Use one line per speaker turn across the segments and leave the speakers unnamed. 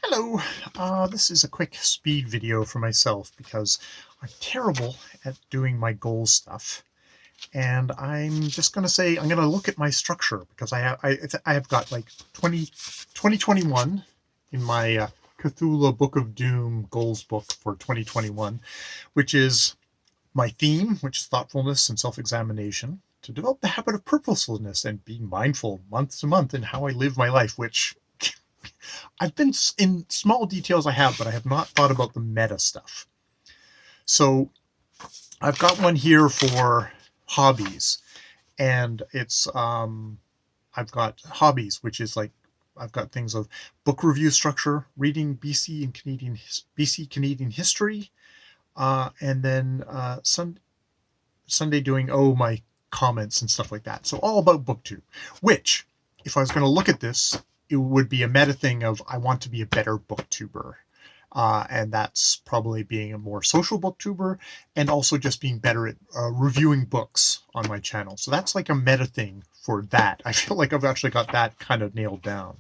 Hello, this is a quick speed video for myself because I'm terrible at doing my goal stuff. And I'm just going to say, I'm going to look at my structure because I have got like 2021 in my Cthulhu Book of Doom goals book for 2021, which is my theme, which is thoughtfulness and self-examination, to develop the habit of purposefulness and be mindful month to month in how I live my life, which I've been in small details I have, but I have not thought about the meta stuff. So I've got one here for hobbies, and it's I've got hobbies, which is like I've got things of book review structure, reading BC Canadian history, and then Sunday doing my comments and stuff like that. So all about booktube, which if I was going to look at this, it would be a meta thing of I want to be a better booktuber. And that's probably being a more social booktuber and also just being better at reviewing books on my channel. So that's like a meta thing for that. I feel like I've actually got that kind of nailed down.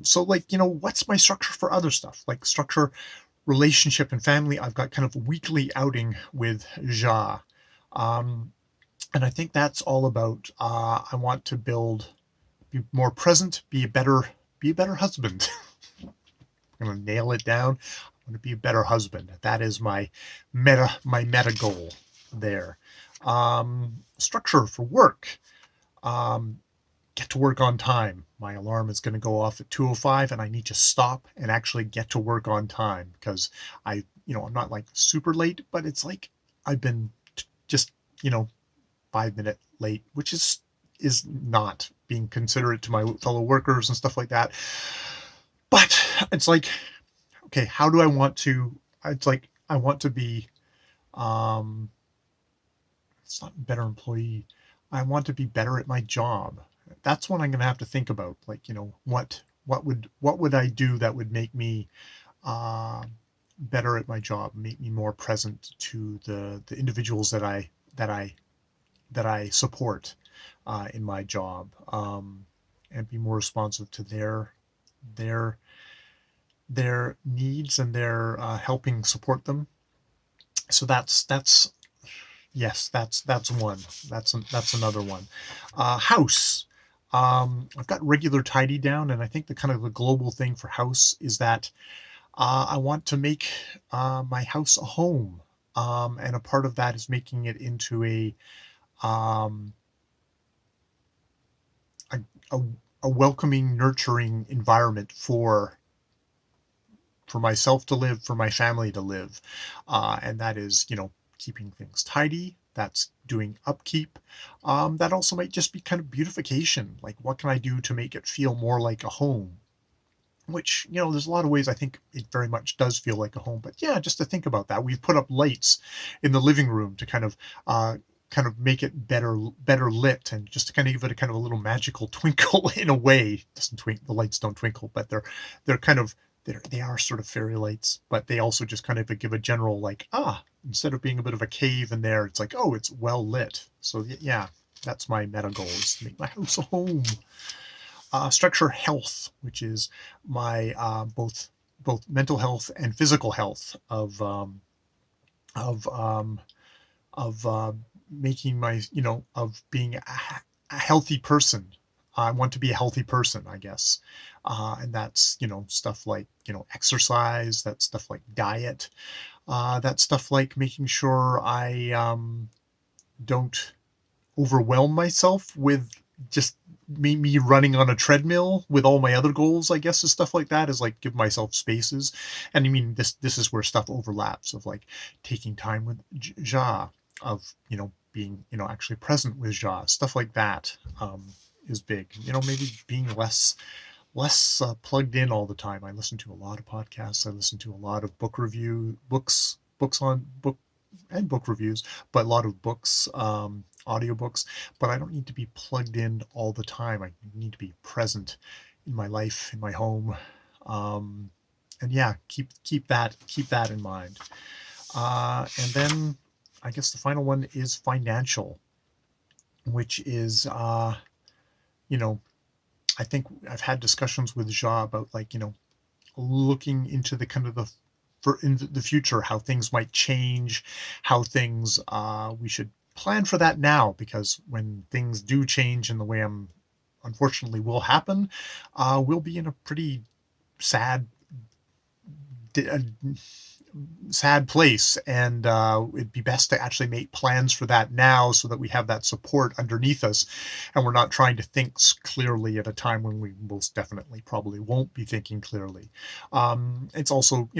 So like, what's my structure for other stuff? Like structure, relationship and family. I've got kind of weekly outing with Ja. And I think that's all about, I want to be more present, be a better husband. I'm going to nail it down. I'm going to be a better husband. That is my meta goal there. Structure for work. Get to work on time. My alarm is going to go off at 2:05 and I need to stop and actually get to work on time because I'm not like super late, but it's like I've been just, 5 minutes late, which is not being considerate to my fellow workers and stuff like that. But it's like, okay, how do I want to? It's like I want to be. It's not a better employee. I want to be better at my job. That's what I'm going to have to think about. Like, what would I do that would make me better at my job, make me more present to the individuals that I support in my job, and be more responsive to their their needs and their helping support them. So that's yes, that's one. That's another one. House. I've got regular tidy down, and I think the kind of the global thing for house is that I want to make my house a home, and a part of that is making it into um, a, a, a welcoming, nurturing environment for myself to live, for my family to live. And that is, keeping things tidy. That's doing upkeep. That also might just be kind of beautification. Like, what can I do to make it feel more like a home? Which, there's a lot of ways I think it very much does feel like a home. But yeah, just to think about that, we've put up lights in the living room to kind of make it better lit, and just to kind of give it a kind of a little magical twinkle in a way. Doesn't the lights don't twinkle, but they're kind of they are sort of fairy lights, but they also just kind of give a general like, instead of being a bit of a cave in there, it's like, oh, it's well lit. So yeah, that's my meta goal, is to make my house a home. Structure health, which is my both mental health and physical health of making my, of being a healthy person. I want to be a healthy person, I guess. And that's, stuff like, exercise, that's stuff like diet, that's stuff like making sure I don't overwhelm myself with just me running on a treadmill with all my other goals. I guess is stuff like that, is like give myself spaces. And I mean, this is where stuff overlaps, of like taking time with Ja, of being actually present with Ja, stuff like that. Is big. Maybe being less plugged in all the time. I listen to a lot of podcasts. I listen to a lot of books on book and book reviews, but a lot of books, audiobooks. But I don't need to be plugged in all the time. I need to be present in my life, in my home, and yeah, keep that in mind. And then I guess the final one is financial, which is you know I think I've had discussions with Ja about, like, looking into the kind of the for in the future, how things might change, how things we should plan for that now, because when things do change in the way I'm unfortunately will happen, we'll be in a pretty sad sad place, and it'd be best to actually make plans for that now so that we have that support underneath us, and we're not trying to think clearly at a time when we most definitely probably won't be thinking clearly. It's also,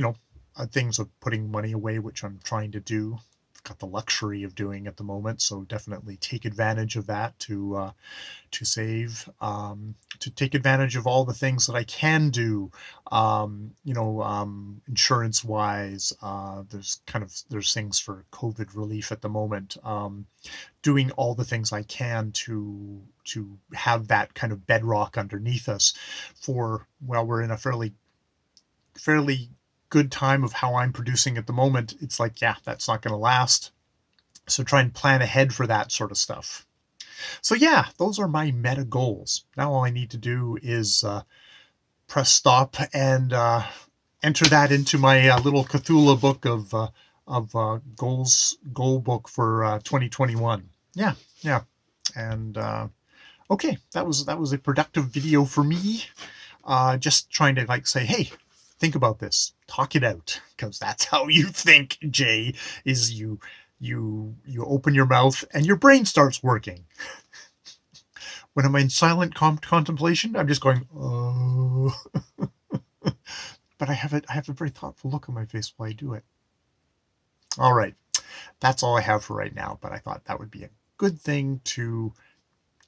things of putting money away, which I'm trying to do, got the luxury of doing at the moment, so definitely take advantage of that to save, to take advantage of all the things that I can do, insurance wise. There's things for COVID relief at the moment. Doing all the things I can to have that kind of bedrock underneath us for, well, we're in a fairly good time of how I'm producing at the moment. It's like, yeah, that's not going to last. So try and plan ahead for that sort of stuff. So yeah, those are my meta goals. Now all I need to do is press stop and enter that into my little Cthulhu book of goal book for 2021. Yeah, yeah. And okay, that was a productive video for me. Just trying to say, hey, think about this, talk it out, because that's how you think, Jay, is you open your mouth and your brain starts working. When I'm in silent contemplation, I'm just going, oh. But I have a very thoughtful look on my face while I do it. All right, that's all I have for right now, but I thought that would be a good thing to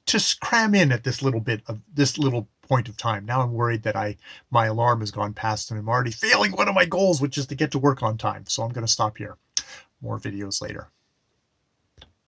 just cram in at this little point of time. Now I'm worried that my alarm has gone past and I'm already failing one of my goals, which is to get to work on time. So I'm going to stop here. More videos later.